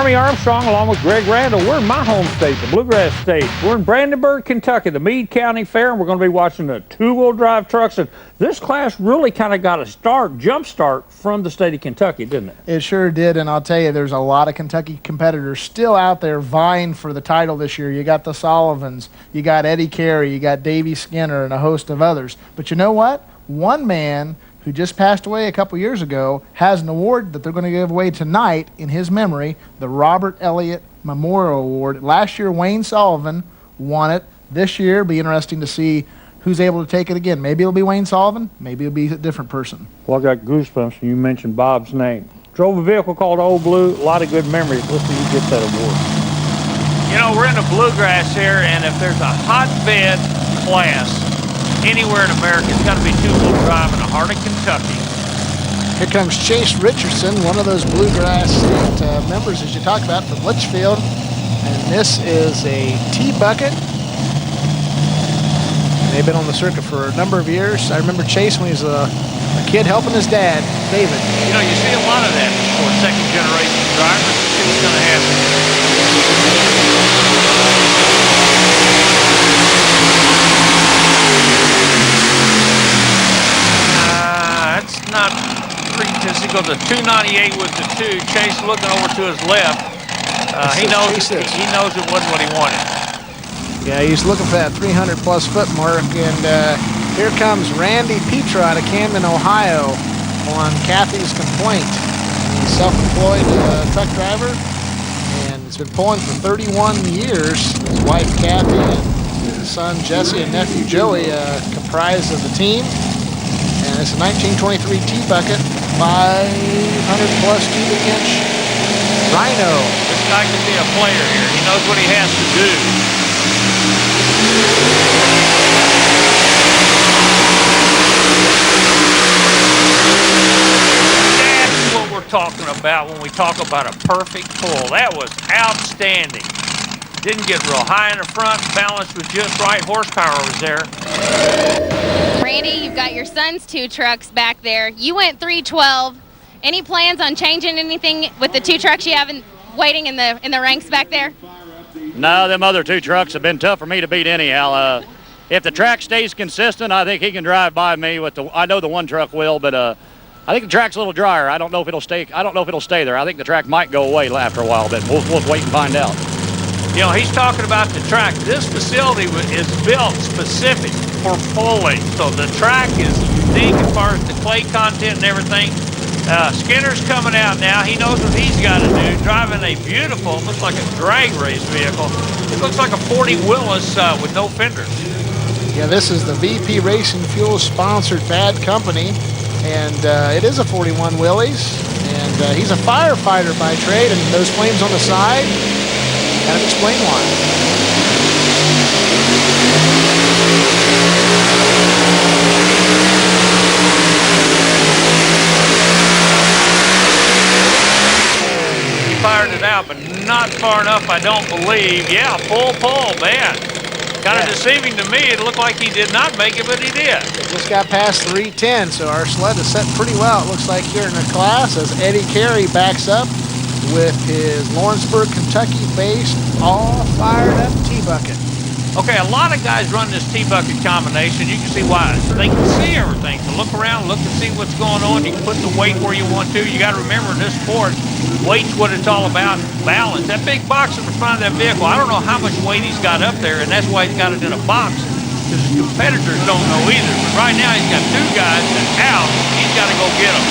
Army Armstrong along with Greg Randall. We're in my home state, the Bluegrass State. We're in Brandenburg, Kentucky, the Meade County Fair, and we're going to be watching the two-wheel drive trucks. And this class really kind of got a jump start from the state of Kentucky, didn't it? It sure did, and I'll tell you, there's a lot of Kentucky competitors still out there vying for the title this year. You got the Sullivans, you got Eddie Carey, you got Davey Skinner, and a host of others. But you know what? One man who just passed away a couple years ago, has an award that they're going to give away tonight in his memory, the Robert Elliott Memorial Award. Last year, Wayne Sullivan won it. This year, it'll be interesting to see who's able to take it again. Maybe it'll be Wayne Sullivan. Maybe it'll be a different person. Well, I got goosebumps when you mentioned Bob's name. Drove a vehicle called Old Blue. A lot of good memories. Let's see who gets that award. You know, we're in the bluegrass here, and if there's a hotbed class anywhere in America, it's got to be two-wheel drive in the heart of Kentucky. Here comes Chase Richardson, one of those bluegrass state members, as you talked about, from Litchfield. And this is a T-bucket. They've been on the circuit for a number of years. I remember Chase when he was a kid helping his dad, David. You know, you see a lot of that for second-generation drivers. Let's see what's going to happen. Not three. He goes to 298 with the 2. Chase looking over to his left. He knows it wasn't what he wanted. Yeah, he's looking for that 300-plus foot mark, and here comes Randy Petra out of Camden, Ohio, on Kathy's complaint. He's a self-employed truck driver, and he's been pulling for 31 years. His wife Kathy and his son Jesse and nephew Joey comprise of the team. And it's a 1923 T-bucket, 500-plus cubic inch Rhino. This guy could be a player here. He knows what he has to do. That's what we're talking about when we talk about a perfect pull. That was outstanding. Didn't get real high in the front. Balance was just right. Horsepower was there. Randy, you've got your son's 2 trucks back there. You went 312. Any plans on changing anything with the 2 trucks you have waiting in the ranks back there? No, them other 2 trucks have been tough for me to beat anyhow. If the track stays consistent, I think he can drive by me. I know the 1 truck will, but I think the track's a little drier. I don't know if it'll stay there. I think the track might go away after a while, but we'll wait and find out. You know, he's talking about the track. This facility is built specific for pulling, so the track is unique as far as the clay content and everything. Skinner's coming out now. He knows what he's got to do. Driving a beautiful, looks like a drag race vehicle. It looks like a 40 Willis with no fenders. Yeah, this is the VP Racing Fuel sponsored Bad Company, and it is a 41 Willys, and he's a firefighter by trade, and those flames on the side kind of explain why. He fired it out, but not far enough, I don't believe. Yeah, full pull, man. Kind of deceiving to me. It looked like he did not make it, but he did. It just got past 310, so our sled is set pretty well, it looks like, here in the class, as Eddie Carey backs up with his Lawrenceburg, Kentucky-based, all-fired-up T-bucket. Okay, a lot of guys run this T-bucket combination. You can see why. They can see everything. To look around, look and see what's going on. You can put the weight where you want to. You got to remember in this sport, weight's what it's all about. Balance. That big box in the front of that vehicle, I don't know how much weight he's got up there, and that's why he's got it in a box, because his competitors don't know either. But right now, he's got 2 guys that's out. He's got to go get them.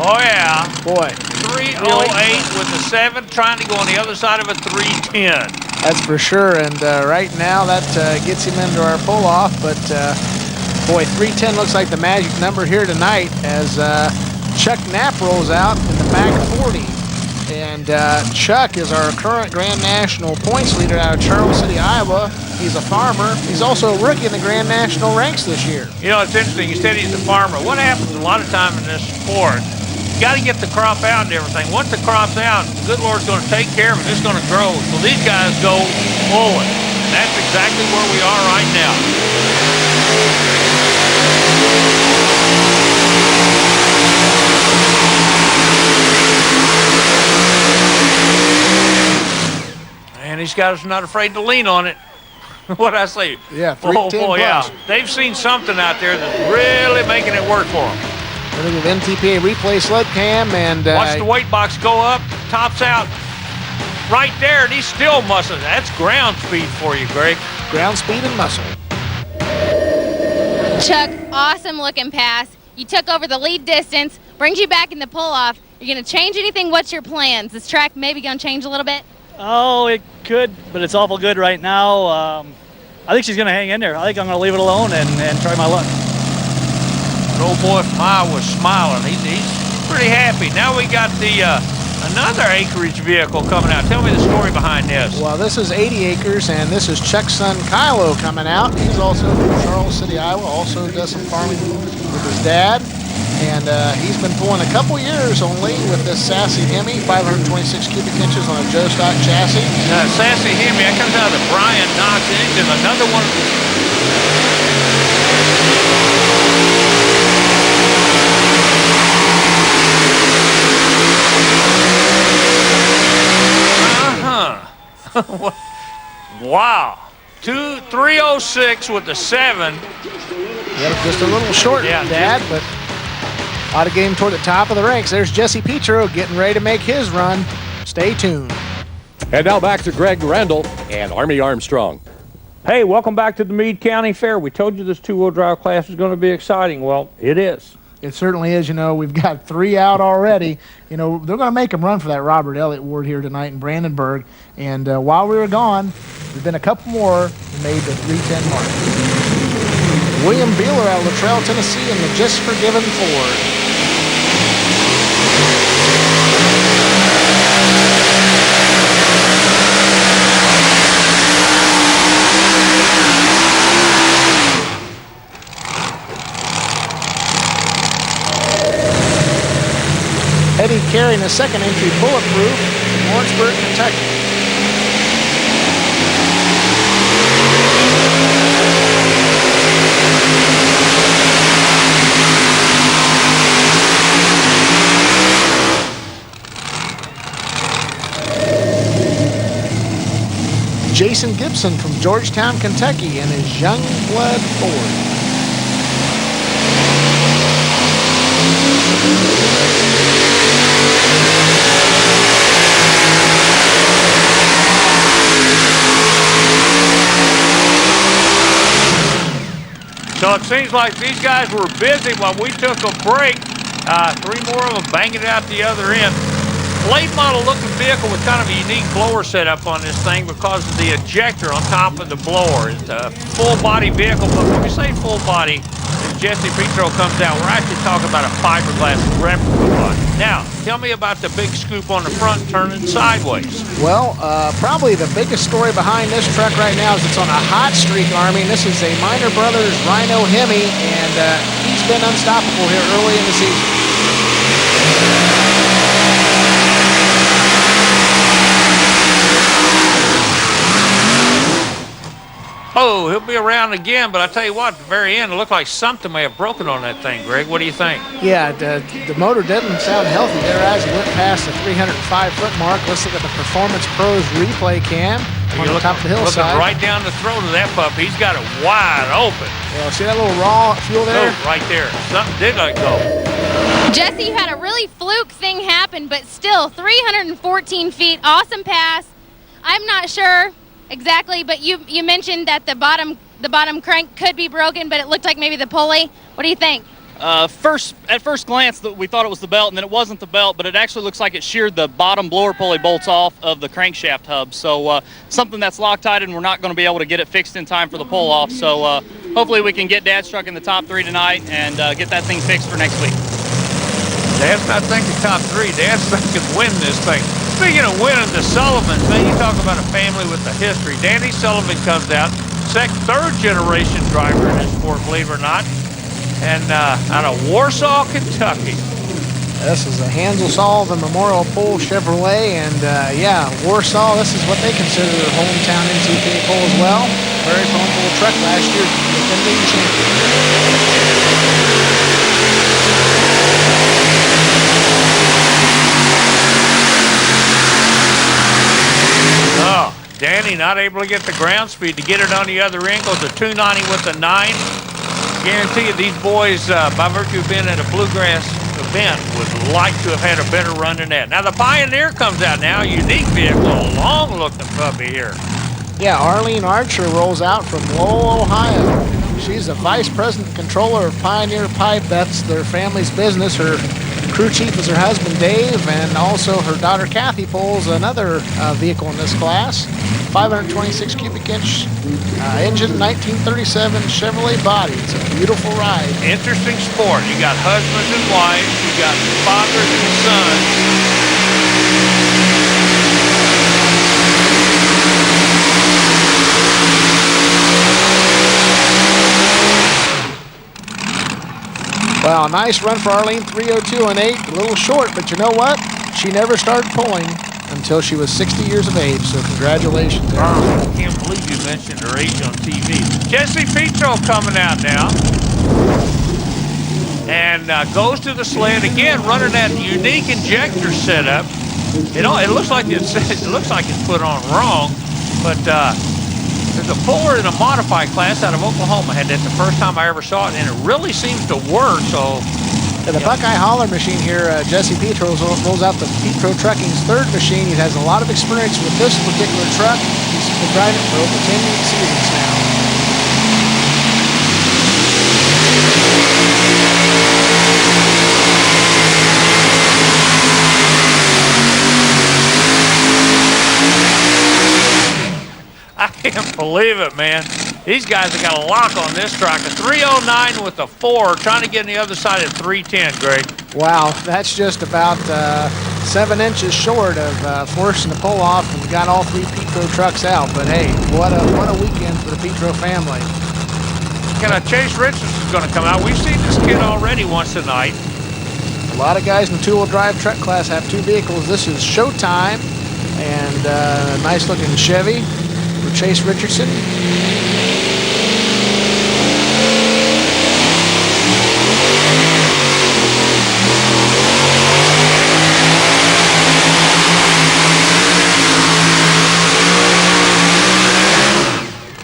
Oh, yeah. Boy. 308 with a 7, trying to go on the other side of a 310. That's for sure, and right now that gets him into our pull-off, but boy, 310 looks like the magic number here tonight as Chuck Knapp rolls out in the back 40. And Chuck is our current Grand National points leader out of Charles City, Iowa. He's a farmer. He's also a rookie in the Grand National ranks this year. You know, it's interesting. You said he's a farmer. What happens a lot of time in this sport got to get the crop out and everything. Once the crop's out, the good Lord's going to take care of it. It's going to grow. So these guys go forward. And that's exactly where we are right now. And these guys are not afraid to lean on it. What'd I say? Yeah, 310 oh, boy, plus. yeah. They've seen something out there that's really making it work for them. I think of NTPA replay sled cam and Watch the weight box go up, tops out. Right there, and he's still muscling. That's ground speed for you, Greg. ground speed and muscle. Chuck, awesome looking pass. You took over the lead distance, brings you back in the pull-off. You're going to change anything? What's your plans? This track maybe going to change a little bit? Oh, it could, but it's awful good right now. I think she's going to hang in there. I think I'm going to leave it alone and try my luck. The old boy from Iowa was smiling. He's pretty happy. Now we got the another acreage vehicle coming out. Tell me the story behind this. Well, this is 80 acres, and this is Chuck's son Kylo coming out. He's also from Charles City, Iowa. Also does some farming with his dad. And he's been pulling a couple years only with this Sassy Hemi, 526 cubic inches on a Joe stock chassis. Sassy Hemi, that comes out of the Brian Knox engine. Another one. Wow. 306 with the 7. Yep, just a little short, Yeah, Dad, but ought to get him toward the top of the ranks. There's Jesse Petro getting ready to make his run. Stay tuned. And now back to Greg Randall and Army Armstrong. Hey, welcome back to the Meade County Fair. We told you this two-wheel drive class is going to be exciting. Well, it is. It certainly is. You know, we've got 3 out already. You know, they're going to make them run for that Robert Elliott Award here tonight in Brandenburg. And while we were gone, there's been a couple more who made the 310 mark. William Beeler out of Luttrell, Tennessee, in the Just Forgiven Ford. Eddie carrying a second entry bulletproof from Orangeburg, Kentucky. Jason Gibson from Georgetown, Kentucky in his Youngblood Ford. So it seems like these guys were busy while we took a break. 3 more of them banging it out the other end. Late model looking vehicle with kind of a unique blower setup on this thing because of the ejector on top of the blower. It's a full body vehicle, but when we say full body, as Jesse Petro comes out, we're actually talking about a fiberglass replica body. Now, tell me about the big scoop on the front turning sideways. Well, probably the biggest story behind this truck right now is it's on a hot streak, Army. This is a Minor Brothers Rhino Hemi, and he's been unstoppable here early in the season. Oh, he'll be around again, but I tell you what, at the very end, it looked like something may have broken on that thing, Greg. What do you think? Yeah, the motor doesn't sound healthy there as it went past the 305-foot mark. Let's look at the Performance Pros replay cam on the top of the hillside. Looking right down the throat of that pup. He's got it wide open. Yeah, see that little raw fuel there? Oh, right there. Something did let go. Jesse, you had a really fluke thing happen, but still 314 feet. Awesome pass. I'm not sure exactly, but you mentioned that the bottom crank could be broken, but it looked like maybe the pulley. What do you think? At first glance, we thought it was the belt, and then it wasn't the belt, but it actually looks like it sheared the bottom blower pulley bolts off of the crankshaft hub. So something that's Loctite, and we're not going to be able to get it fixed in time for the pull-off. So hopefully we can get Dad's truck in the top 3 tonight and get that thing fixed for next week. Dad's not thinking top 3. Dad's thinking win this thing. Speaking of winning, the Sullivans, man, you talk about a family with a history. Danny Sullivan comes out, third generation driver in this sport, believe it or not, and out of Warsaw, Kentucky. This is a Hansel Sullivan Memorial Pole Chevrolet, and yeah, Warsaw, this is what they consider their hometown NTPA pole as well. Very fun pole truck last year, defending champion. Oh, Danny not able to get the ground speed to get it on the other end. Goes a 290 with a 9. Guarantee you these boys, by virtue of being at a bluegrass event, would like to have had a better run than that. Now the Pioneer comes out now, unique vehicle, a long-looking puppy here. Yeah, Arlene Archer rolls out from Lowell, Ohio. She's the vice president controller of Pioneer Pipe. That's their family's business. Her crew chief is her husband, Dave, and also her daughter, Kathy, pulls another vehicle in this class. 526 cubic inch engine, 1937 Chevrolet body. It's a beautiful ride. Interesting sport. You got husbands and wives, you got fathers and sons. Well, nice run for Arlene, 302 and 8. A little short, but you know what? She never started pulling until she was 60 years of age, so congratulations. I can't believe you mentioned her age on TV. Jesse Petro coming out now. And goes to the sled, again running that unique injector setup. It looks like it's put on wrong, but there's a puller in a modified class out of Oklahoma. Had that the first time I ever saw it, and it really seems to work. So the Buckeye Hauler machine here, Jesse Petro rolls out the Petro Trucking's third machine. He has a lot of experience with this particular truck. He's been driving it for over 10 seasons now. I can't believe it, man. These guys have got a lock on this truck. A 309 with a 4, trying to get on the other side at 310, Greg. Wow, that's just about 7 inches short of forcing the pull off, and we got all 3 Petro trucks out. But hey, what a weekend for the Petro family. Chase Richardson's going to come out. We've seen this kid already once tonight. A lot of guys in the two-wheel drive truck class have 2 vehicles. This is Showtime, and a nice-looking Chevy for Chase Richardson.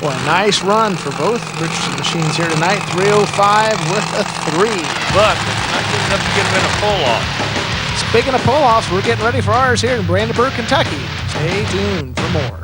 Well, a nice run for both Richardson machines here tonight. 305 with a 3. But it's not good enough to get him in a pull-off. Speaking of pull-offs, we're getting ready for ours here in Brandenburg, Kentucky. Stay tuned for more.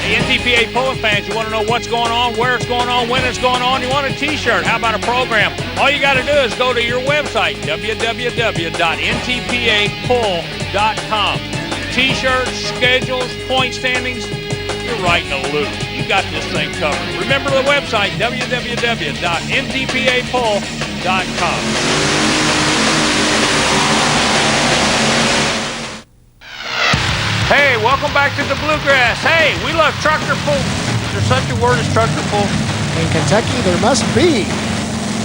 NTPA pulling fans, you want to know what's going on, where it's going on, when it's going on, you want a t-shirt, how about a program? All you got to do is go to your website, www.ntpapull.com. T-shirts, schedules, point standings, you're right in the loop. You got this thing covered. Remember the website, www.ntpapull.com. Hey, welcome back to the Bluegrass. Hey, we love tractor pull. Is there such a word as tractor pull? In Kentucky, there must be.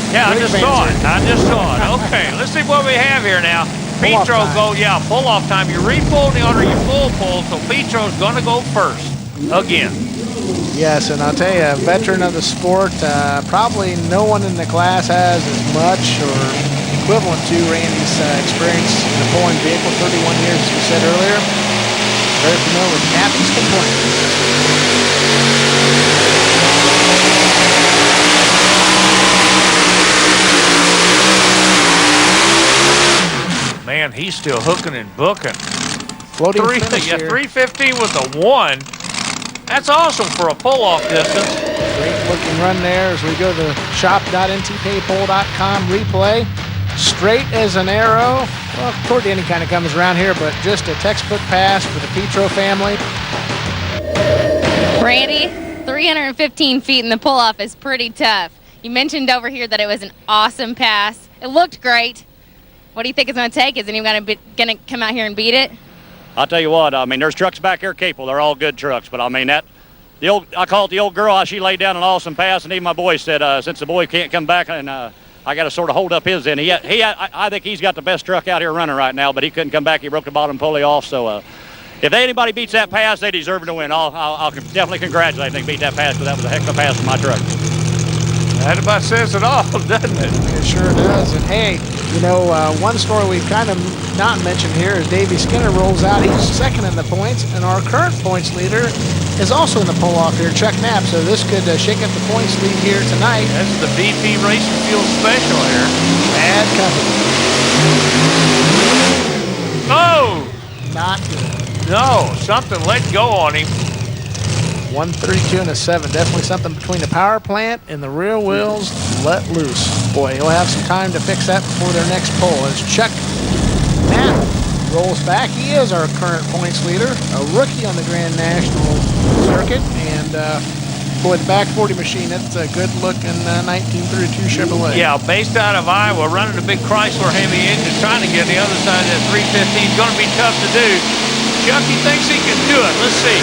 Yeah, I just saw it. Okay, let's see what we have here now. Petro pull off time. You re-pull in the order you full pull, so Petro's going to go first again. Yes, and I'll tell you, a veteran of the sport, probably no one in the class has as much or equivalent to Randy's experience in a pulling vehicle, 31 years, as we said earlier. Very familiar with Captain's Complaint. Man, he's still hooking and booking. Floating finish here. 315 with a 1. That's awesome for a pull-off distance. Great looking run there as we go to the shop.ntpapole.com replay. Straight as an arrow. Well, toward the end he kind of comes around here, but just a textbook pass for the Petro family. Randy, 315 feet in the pull-off is pretty tough. You mentioned over here that it was an awesome pass. It looked great. What do you think it's going to take? Is anyone going to come out here and beat it? I'll tell you what, I mean, there's trucks back here capable. They're all good trucks, but I mean, I call it the old girl. She laid down an awesome pass, and even my boy said, since the boy can't come back, and I got to sort of hold up his end. I think he's got the best truck out here running right now, but he couldn't come back. He broke the bottom pulley off, so if anybody beats that pass, they deserve to win. I'll definitely congratulate them. They beat that pass, because that was a heck of a pass for my truck. That about says it all, doesn't it? It sure does. And hey, you know, one story we've kind of not mentioned here is Davey Skinner rolls out. He's second in the points, and our current points leader is also in the pull-off here, Chuck Knapp. So this could shake up the points lead here tonight. That's the BP Racing Fuel Special here. Bad company. Oh! Not good. No, something let go on him. 132 and a 7. Definitely something between the power plant and the rear wheels let loose. Boy, he'll have some time to fix that before their next pull. As Chuck Knapp rolls back, he is our current points leader, a rookie on the Grand National circuit, and boy, the back 40 machine, it's a good-looking 1932 Chevrolet. Yeah, based out of Iowa, running a big Chrysler heavy engine, trying to get the other side of that 315 is going to be tough to do. Chucky thinks he can do it. Let's see.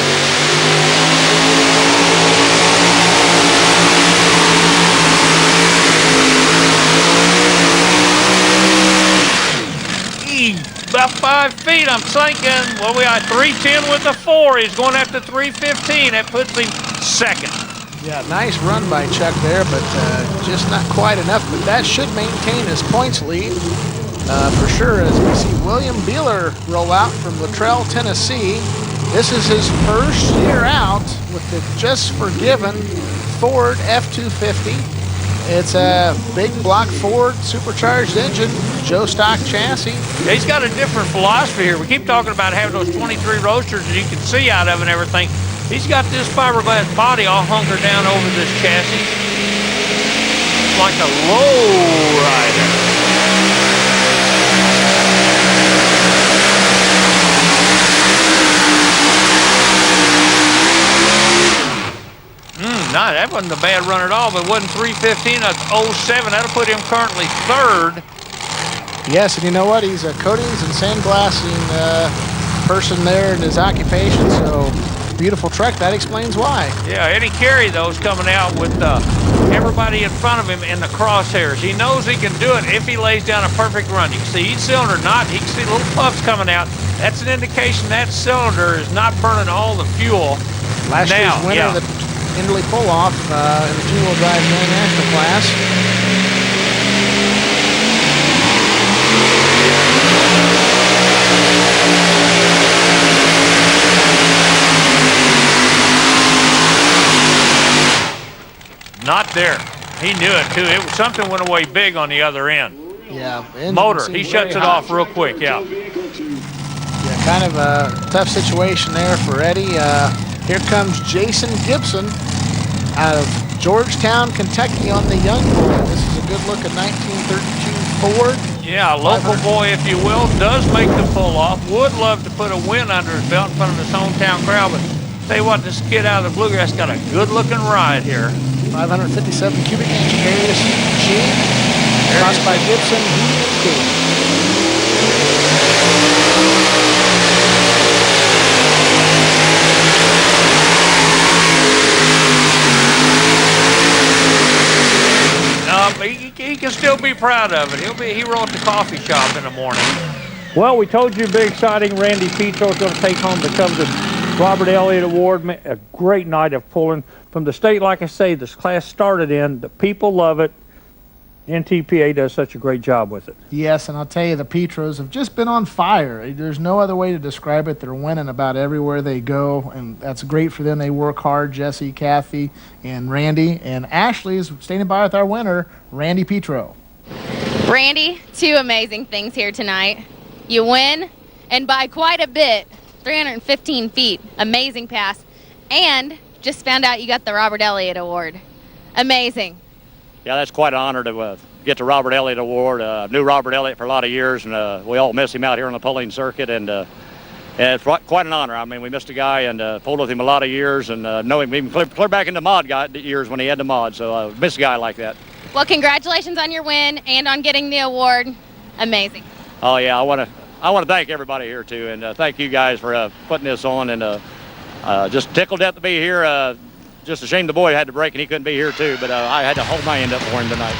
About 5 feet, I'm thinking. Well, we got 310 with a 4. He's going after 315. That puts him second. Yeah, nice run by Chuck there, but just not quite enough. But that should maintain his points lead for sure, as we see William Beeler roll out from Luttrell, Tennessee. This is his first year out with the just forgiven Ford F-250. It's a big block Ford supercharged engine, Joe stock chassis. Yeah, he's got a different philosophy here. We keep talking about having those 23 roasters that you can see out of and everything. He's got this fiberglass body all hunkered down over this chassis. It's like a low rider. No, that wasn't a bad run at all, but it wasn't 315, that's 07. That'll put him currently third. Yes, and you know what? He's a coatings and sandblasting person there in his occupation, so beautiful truck. That explains why. Yeah, Eddie Carey, though, is coming out with everybody in front of him in the crosshairs. He knows he can do it if he lays down a perfect run. You can see each cylinder not. You can see little puffs coming out. That's an indication that cylinder is not burning all the fuel. Last year's winner of the Enderley pull-off in the two-wheel drive Grand National class. Not there. He knew it too. Something went away big on the other end. Yeah. Motor. He shuts it off real quick. Yeah. Yeah, kind of a tough situation there for Eddie. Here comes Jason Gibson out of Georgetown, Kentucky on the young boy. This is a good look at 1932 Ford. Yeah, a local boy, if you will, does make the pull-off. Would love to put a win under his belt in front of his hometown crowd, but tell you what, this kid out of the Bluegrass got a good-looking ride here. 557 cubic inch Arius machine, crossed by Gibson, Heating and Cooling. He can still be proud of it. He wrote the coffee shop in the morning. Well, we told you big exciting. Randy Petro is going to take home the coveted Robert Elliott Award. A great night of pulling from the state. Like I say, this class started in. The people love it. NTPA does such a great job with it. Yes, and I'll tell you, the Petros have just been on fire. There's no other way to describe it. They're winning about everywhere they go, and that's great for them. They work hard, Jesse, Kathy, and Randy. And Ashley is standing by with our winner, Randy Petro. Randy, two amazing things here tonight. You win, and by quite a bit, 315 feet. Amazing pass. And just found out you got the Robert Elliott Award. Amazing. Yeah, that's quite an honor to get the Robert Elliott Award. Knew Robert Elliott for a lot of years, and we all miss him out here on the pulling circuit. And it's quite an honor. I mean, we missed a guy and pulled with him a lot of years, and know him even clear back into mod years when he had the mod. So miss a guy like that. Well, congratulations on your win and on getting the award. Amazing. Oh yeah, I want to thank everybody here too, and thank you guys for putting this on, and just tickled to be here. Just a shame the boy had to break and he couldn't be here too, but I had to hold my end up for him tonight.